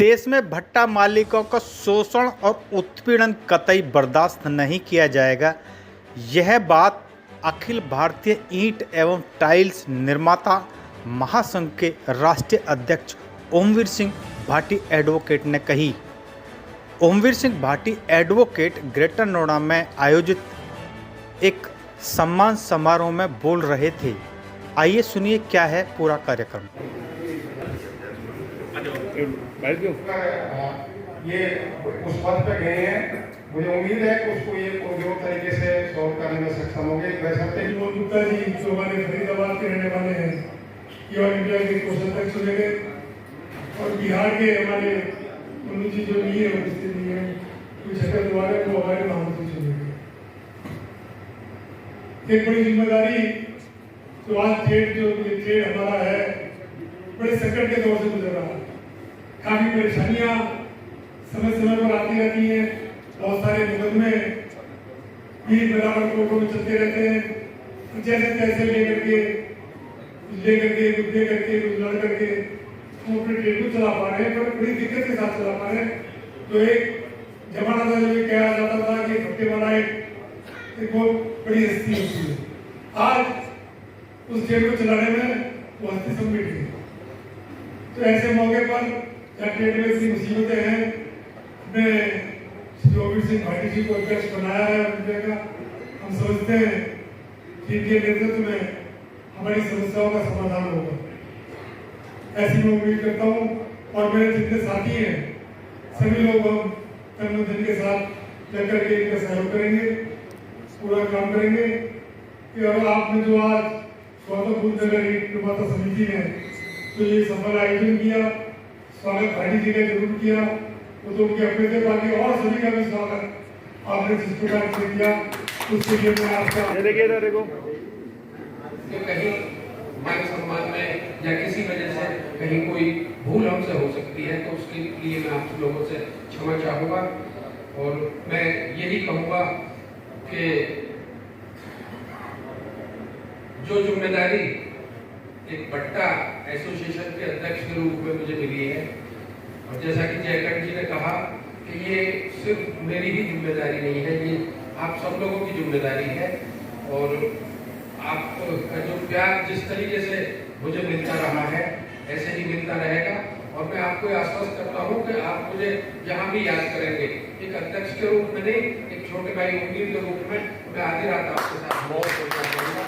देश में भट्टा मालिकों का शोषण और उत्पीड़न कतई बर्दाश्त नहीं किया जाएगा। यह बात अखिल भारतीय ईंट एवं टाइल्स निर्माता महासंघ के राष्ट्रीय अध्यक्ष ओमवीर सिंह भाटी एडवोकेट ने कही। ओमवीर सिंह भाटी एडवोकेट ग्रेटर नोएडा में आयोजित एक सम्मान समारोह में बोल रहे थे। आइए सुनिए क्या है पूरा कार्यक्रम। ये उस पद पे गए हैं, मुझे उम्मीद है कि उसको ये पूर्ण तरीके से सॉल्व करने में सक्षम होंगे। गुप्ता जी जो हमारे फरीदाबाद के रहने वाले हैं, ये ऑल इंडिया के कोष अध्यक्ष चुने गए और बिहार के हमारे उन्नू जी जो नहीं है उपस्थित नहीं है, कुछ शक्ल द्वारा वो हमारे महामंत्री चुने गए। एक बड़ी जिम्मेदारी जो आज ट्रेड हमारा है, बड़े संकट के दौर से गुजर रहा है। काफी परेशानियां समय समय पर आती रहती हैं, बहुत सारे मुकदमे पीड़ित बराबर कोर्टों में चलते रहते हैं। जैसे तैसे लेकर के रोजगार करके वो अपने ट्रेड को चला पा रहे हैं, पर बड़ी दिक्कत के साथ चला पा रहे हैं। तो एक जमाना था जो ये कहा जाता था कि भट्टे वाला एक बहुत बड़ी हस्ती होती है। आज उस ट्रेड को चलाने में वो हस्ती सम्मिलित है। तो ऐसे मौके पर ट्रेड में ऐसी मुसीबतें हैं, अपने ओमवीर सिंह भाटी जी को अध्यक्ष बनाया है इंडिया का। हम समझते हैं कि इनके नेतृत्व में हमारी समस्याओं का समाधान होगा, ऐसी मैं उम्मीद करता हूँ। और मेरे जितने साथी हैं सभी लोग हम तन दिन के साथ लेकर के इनका सहयोग करेंगे, पूरा काम करेंगे। कि और आपने जो आज स्वागत निर्माता समिति ने तो ये सफल आयोजन किया, स्वागत भाटी जी ने जरूर किया, वो तो उनके अपने थे, बाकी और सभी का भी स्वागत आपने जिस प्रकार से किया उसके लिए मैं आपका कहीं मान सम्मान में या किसी वजह से कहीं कोई भूल हमसे हो सकती है, तो उसके लिए मैं आप लोगों से क्षमा चाहूँगा। और मैं यही कहूँगा कि जो जिम्मेदारी एक भट्टा एसोसिएशन के अध्यक्ष के रूप में मुझे मिली है, और जैसा कि जयकंठ जी ने कहा कि ये सिर्फ मेरी ही जिम्मेदारी नहीं है, ये आप सब लोगों की जिम्मेदारी है। और आपका जो प्यार जिस तरीके से मुझे मिलता रहा है ऐसे ही मिलता रहेगा। और मैं आपको आश्वस्त करता हूँ कि आप मुझे जहाँ भी याद करेंगे, एक अध्यक्ष के रूप में नहीं, एक छोटे भाई ओमवीर के रूप में मैं आधी रात आपके साथ बहुत सोचना चाहूँगा।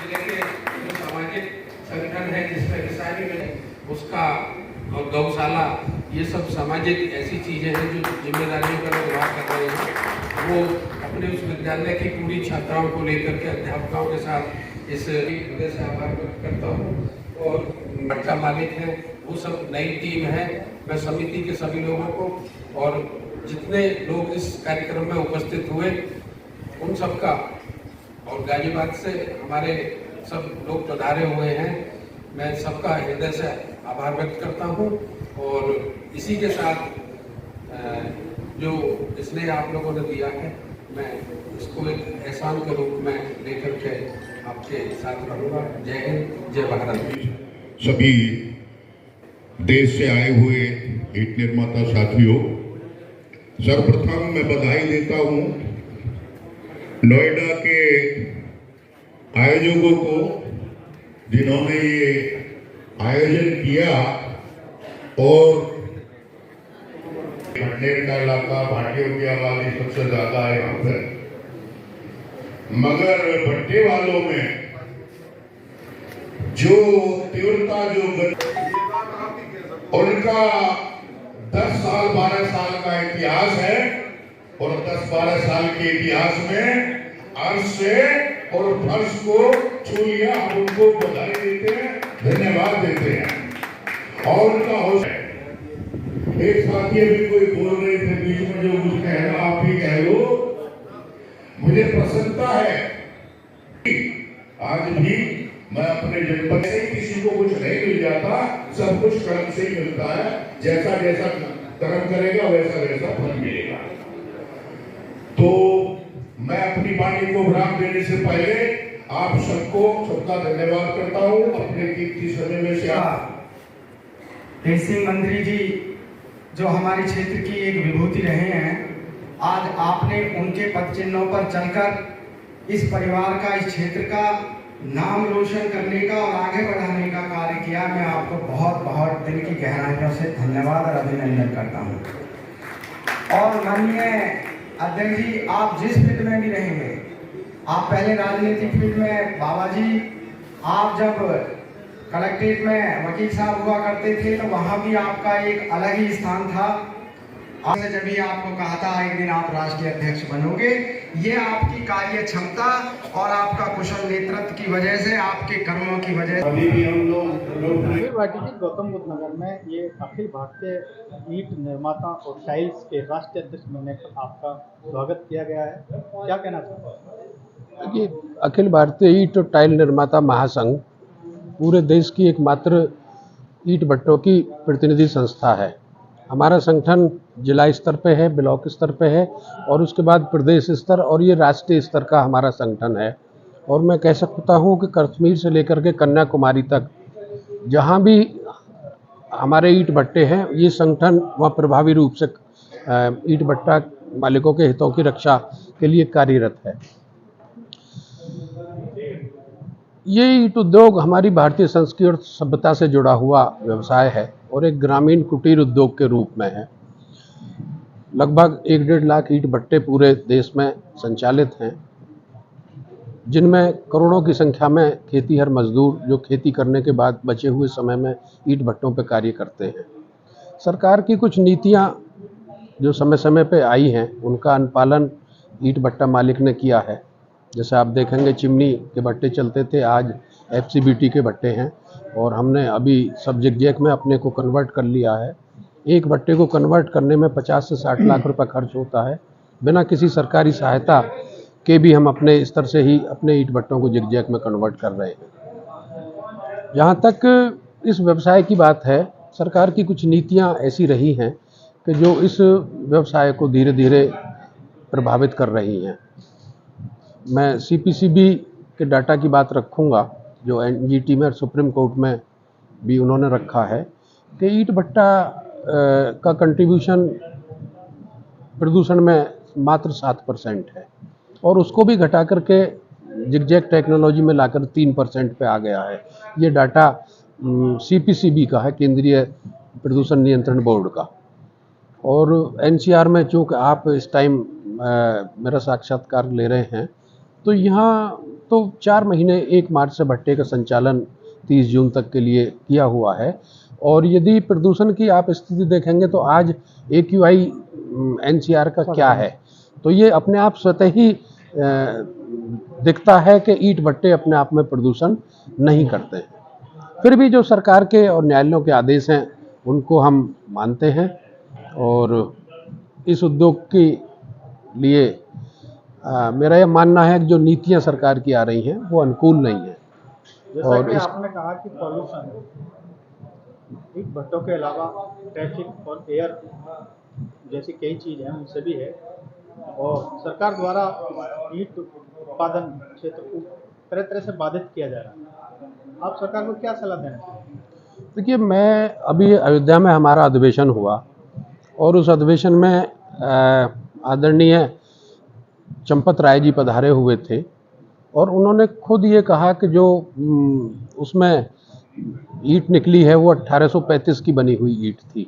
जिले के जो सामाजिक संगठन है जिसमें किसानी में उसका और गौशाला, ये सब सामाजिक ऐसी चीजें हैं जो जिम्मेदारियों का निर्वाह कर रहे हैं। वो अपने उस विद्यालय की पूरी छात्राओं को लेकर के अध्यापकों के साथ इस हृदय से आभार व्यक्त करता हूँ। और भट्टा मालिक हैं, वो सब नई टीम है। मैं समिति के सभी लोगों को और जितने लोग इस कार्यक्रम में उपस्थित हुए उन सबका, और गाजियाबाद से हमारे सब लोग पधारे हुए हैं, मैं सबका हृदय से आभार व्यक्त करता हूँ। और इसी के साथ जो स्नेह आप लोगों ने दिया है, मैं इसको एक एहसान के रूप में लेकर के आपके साथ रहूँगा। जय हिंद, जय भारत। सभी देश से आए हुए ईंट निर्माता साथियों, सर्वप्रथम मैं बधाई देता हूँ नोएडा के आयोजकों को, जिन्होंने ये आयोजन किया। और भट्टेर का इलाका, भाटियों की आबादी सबसे ज्यादा है यहाँ पर, मगर भट्टे वालों में जो तीव्रता, जो उनका 10 साल 12 साल का इतिहास है। और 10-12 साल के इतिहास में अर्श से और फर्श को छू लिया। हम उनको बधाई देते हैं, धन्यवाद देते हैं। और उनका हौसला, एक साथी अभी कोई बोल रहे थे बीच में, जो कुछ कहना आप भी कह लो। मुझे प्रसन्नता है आज भी मैं अपने जनपद से किसी को कुछ नहीं मिल जाता, सब कुछ कर्म से ही मिलता है। जैसा जैसा कर्म करेगा वैसा वैसा फल मिलेगा। तो मैं अपनी वाणी को विराम देने से पहले आप सबको सबका धन्यवाद करता हूँ। अपने कीमती समय में से तेज सिंह मंत्री जी जो हमारे क्षेत्र की एक विभूति रहे हैं, आज आपने उनके पद चिन्हों पर चलकर इस परिवार का, इस क्षेत्र का नाम रोशन करने का और आगे बढ़ाने का कार्य किया। मैं आपको बहुत बहुत दिल की गहराइयों से धन्यवाद और अभिनंदन करता हूँ। और माननीय अध्यक्ष जी, आप जिस फील्ड में भी रहेंगे, आप पहले राजनीतिक फील्ड में, बाबा जी आप जब कलेक्ट्रेट में वकील साहब हुआ करते थे तो वहाँ भी आपका एक अलग ही स्थान था। आपने जब भी आपको कहा था एक दिन आप राष्ट्रीय अध्यक्ष बनोगे, ये आपकी कार्य क्षमता और आपका कुशल नेतृत्व की वजह से, आपके कर्मों की वजह से अभी भी हम लोग फिर पार्टी के गौतम बुद्ध नगर में ये अखिल भारतीय ईंट निर्माता और टाइल्स के राष्ट्रीय अध्यक्ष बनने पर आपका स्वागत किया गया है, क्या कहना चाहते हैं? ये अखिल भारतीय ईंट और टाइल निर्माता महासंघ पूरे देश की एकमात्र ईंट भट्टों की प्रतिनिधि संस्था है। हमारा संगठन जिला स्तर पे है, ब्लॉक स्तर पे है और उसके बाद प्रदेश स्तर और ये राष्ट्रीय स्तर का हमारा संगठन है। और मैं कह सकता हूँ कि कश्मीर से लेकर के कन्याकुमारी तक जहाँ भी हमारे ईंट भट्टे हैं, ये संगठन वहाँ प्रभावी रूप से ईंट भट्टा मालिकों के हितों की रक्षा के लिए कार्यरत है। ये ईंट उद्योग हमारी भारतीय संस्कृति और सभ्यता से जुड़ा हुआ व्यवसाय है और एक ग्रामीण कुटीर उद्योग के रूप में है। लगभग 1-1.5 लाख ईंट भट्टे पूरे देश में संचालित हैं, जिनमें करोड़ों की संख्या में खेतीहर मजदूर जो खेती करने के बाद बचे हुए समय में ईंट भट्टों पर कार्य करते हैं। सरकार की कुछ नीतियां जो समय समय पे आई हैं, उनका अनुपालन ईंट भट्टा मालिक ने किया है। जैसे आप देखेंगे चिमनी के भट्टे चलते थे, आज FCBT के भट्टे हैं और हमने अभी सब जिगजैग में अपने को कन्वर्ट कर लिया है। एक भट्टे को कन्वर्ट करने में 50 से 60 लाख रुपए खर्च होता है। बिना किसी सरकारी सहायता के भी हम अपने स्तर से ही अपने ईंट भट्टों को जिगजैग में कन्वर्ट कर रहे हैं। जहाँ तक इस व्यवसाय की बात है, सरकार की कुछ नीतियाँ ऐसी रही हैं कि जो इस व्यवसाय को धीरे धीरे प्रभावित कर रही हैं। मैं CPCB के डाटा की बात रखूँगा जो NGT में और सुप्रीम कोर्ट में भी उन्होंने रखा है कि ईंट भट्टा का कंट्रीब्यूशन प्रदूषण में मात्र 7% है और उसको भी घटा करके जिगजैग टेक्नोलॉजी में लाकर 3% पे आ गया है। ये डाटा CPCB का है, केंद्रीय प्रदूषण नियंत्रण बोर्ड का। और NCR में चूँकि आप इस टाइम मेरा साक्षात्कार ले रहे हैं, तो यहाँ तो 4 महीने 1 मार्च से भट्टे का संचालन 30 जून तक के लिए किया हुआ है। और यदि प्रदूषण की आप स्थिति देखेंगे तो आज AQI NCR का क्या है, तो ये अपने आप स्वतः ही दिखता है कि ईंट भट्टे अपने आप में प्रदूषण नहीं करते हैं। फिर भी जो सरकार के और न्यायालयों के आदेश हैं उनको हम मानते हैं और इस उद्योग के लिए मेरा यह मानना है कि जो नीतियां सरकार की आ रही हैं वो अनुकूल नहीं है। जैसा और कि आपने कहा कि पॉल्यूशन ईंट भट्टों के अलावा ट्रैफिक और एयर जैसी कई चीज़ हैं, उनसे भी है और सरकार द्वारा ईंट उत्पादन क्षेत्र को तरह तरह से बाधित किया जा रहा है। आप सरकार को क्या सलाह देना चाहिए? देखिए, मैं अभी अयोध्या में हमारा अधिवेशन हुआ और उस अधिवेशन में आदरणीय चंपत राय जी पधारे हुए थे और उन्होंने खुद ये कहा कि जो उसमें ईंट निकली है वो 1835 की बनी हुई ईंट थी।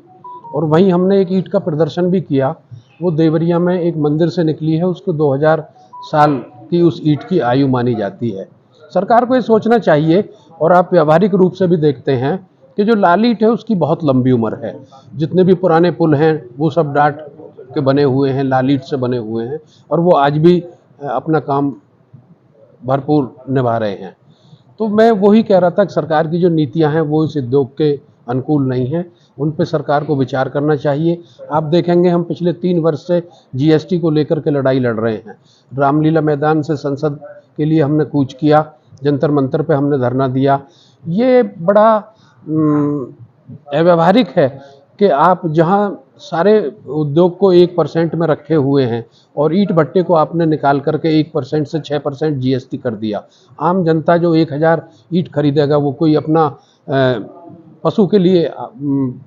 और वहीं हमने एक ईंट का प्रदर्शन भी किया, वो देवरिया में एक मंदिर से निकली है, उसको 2000 साल की उस ईंट की आयु मानी जाती है। सरकार को ये सोचना चाहिए और आप व्यावहारिक रूप से भी देखते हैं कि जो लाल ईंट है उसकी बहुत लंबी उम्र है। जितने भी पुराने पुल हैं वो सब डाट के बने हुए हैं, लाल ईंट से बने हुए हैं और वो आज भी अपना काम भरपूर निभा रहे हैं। तो मैं वही कह रहा था कि सरकार की जो नीतियां हैं वो इस उद्योग के अनुकूल नहीं हैं, उन पे सरकार को विचार करना चाहिए। आप देखेंगे हम पिछले 3 वर्ष से GST को लेकर के लड़ाई लड़ रहे हैं। रामलीला मैदान से संसद के लिए हमने कूच किया, जंतर मंतर पे हमने धरना दिया। ये बड़ा अव्यावहारिक है कि आप जहां सारे उद्योग को 1% में रखे हुए हैं और ईंट भट्टे को आपने निकाल करके 1% से 6% GST कर दिया। आम जनता जो 1000 ईंट खरीदेगा वो कोई अपना पशु के लिए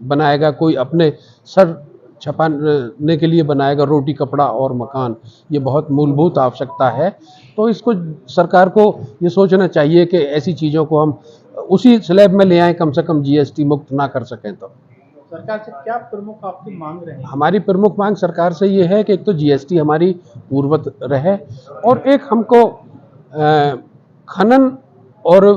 बनाएगा, कोई अपने सर छपाने के लिए बनाएगा, रोटी कपड़ा और मकान, ये बहुत मूलभूत आवश्यकता है। तो इसको सरकार को ये सोचना चाहिए कि ऐसी चीज़ों को हम उसी स्लैब में ले आएँ, कम से कम जीएसटी मुक्त ना कर सकें। तो सरकार से क्या प्रमुख आपकी मांग रहे हैं? हमारी प्रमुख मांग सरकार से ये है कि एक तो जीएसटी हमारी पूर्ववत रहे और एक हमको खनन और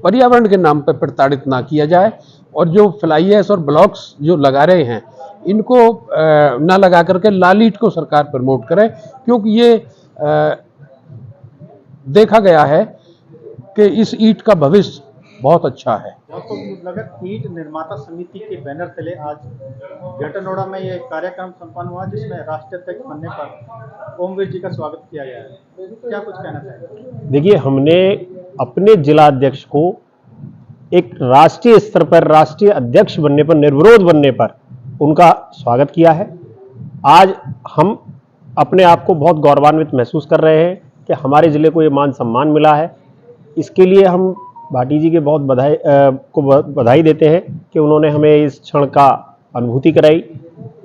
पर्यावरण के नाम पर प्रताड़ित ना किया जाए, और जो फ्लाई ऐश और ब्लॉक्स जो लगा रहे हैं इनको ना लगा करके लाल ईंट को सरकार प्रमोट करे, क्योंकि ये देखा गया है कि इस ईंट का भविष्य बहुत अच्छा है। तो नगर ईंट निर्माता समिति के बैनर तले आज घटनोड़ा में ये कार्यक्रम संपन्न हुआ, जिसमें राष्ट्रीय अध्यक्ष बनने पर ओमवीर जी का स्वागत किया गया है। क्या कुछ कहना चाहेंगे? देखिए, हमने अपने जिला अध्यक्ष को एक राष्ट्रीय स्तर पर राष्ट्रीय अध्यक्ष बनने पर, निर्विरोध बनने पर उनका स्वागत किया है। आज हम अपने आप को बहुत गौरवान्वित महसूस कर रहे हैं कि हमारे जिले को ये मान सम्मान मिला है। इसके लिए हम भाटी जी के बहुत बधाई देते हैं कि उन्होंने हमें इस क्षण का अनुभूति कराई,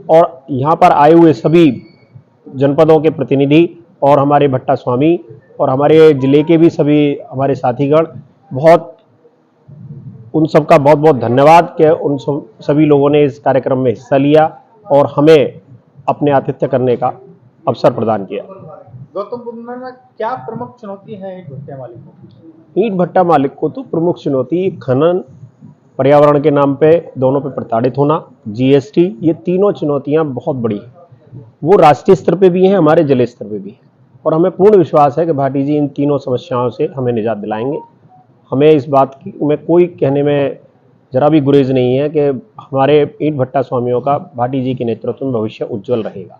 और यहाँ पर आए हुए सभी जनपदों के प्रतिनिधि और हमारे भट्टा स्वामी और हमारे जिले के भी सभी हमारे साथीगण, उन सबका बहुत बहुत धन्यवाद कि उन सभी लोगों ने इस कार्यक्रम में हिस्सा लिया और हमें अपने आतिथ्य करने का अवसर प्रदान किया। गौतम बुद्ध में क्या प्रमुख चुनौती है ईंट भट्टे मालिक को? ईंट भट्टा मालिक को तो प्रमुख चुनौती खनन, पर्यावरण के नाम पे दोनों पे प्रताड़ित होना, जीएसटी, ये तीनों चुनौतियां बहुत बड़ी हैं। वो राष्ट्रीय स्तर पे भी हैं, हमारे जिले स्तर पे भी हैं, और हमें पूर्ण विश्वास है कि भाटी जी इन तीनों समस्याओं से हमें निजात दिलाएंगे। हमें इस बात में कोई कहने में जरा भी गुरेज नहीं है कि हमारे ईंट भट्टा स्वामियों का भाटी जी के नेतृत्व में भविष्य उज्जवल रहेगा।